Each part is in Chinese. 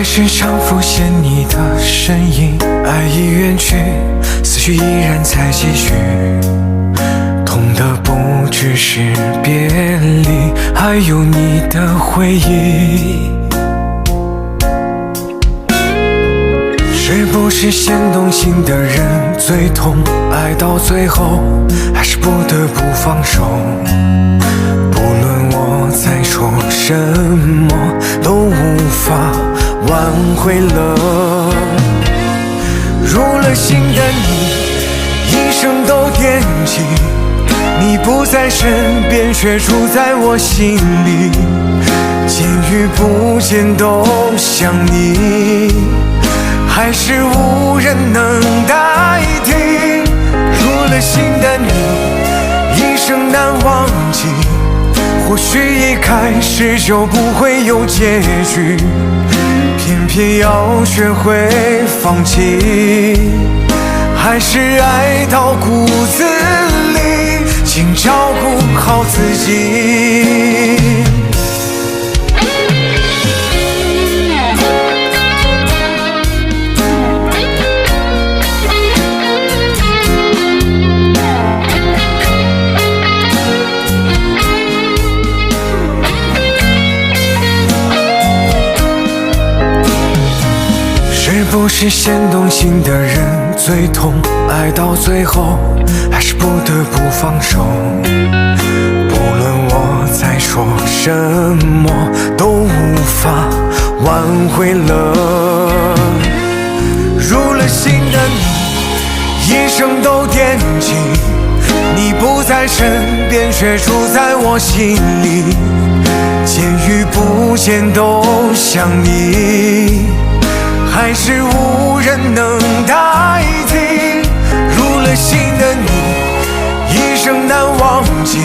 海时常浮现你的身影，爱已远去，思绪依然在继续，痛的不只是别离，还有你的回忆。是不是先动心的人最痛，爱到最后还是不得不放手，不论我再说什么都无法挽回了。入了心的你一生都惦记，你不在身边却住在我心里，见与不见都想你，还是无人能代替。入了心的你一生难忘记，或许一开始就不会有结局，偏偏要学会放弃，还是爱到骨子里，请照顾好自己。是不是先动心的人最痛，爱到最后还是不得不放手，不论我再说什么都无法挽回了。入了心的你一生都惦记，你不在身边却住在我心里，见与不见都想你，还是无人能代替。入了心的你一生难忘记，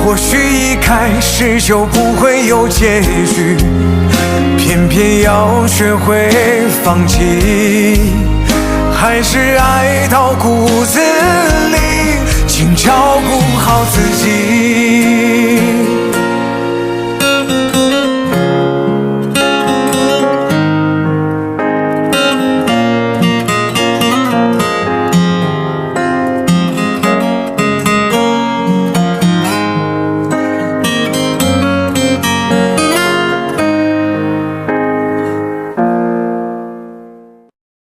或许一开始就不会有结局，偏偏要学会放弃，还是爱到骨子里，请照顾好自己。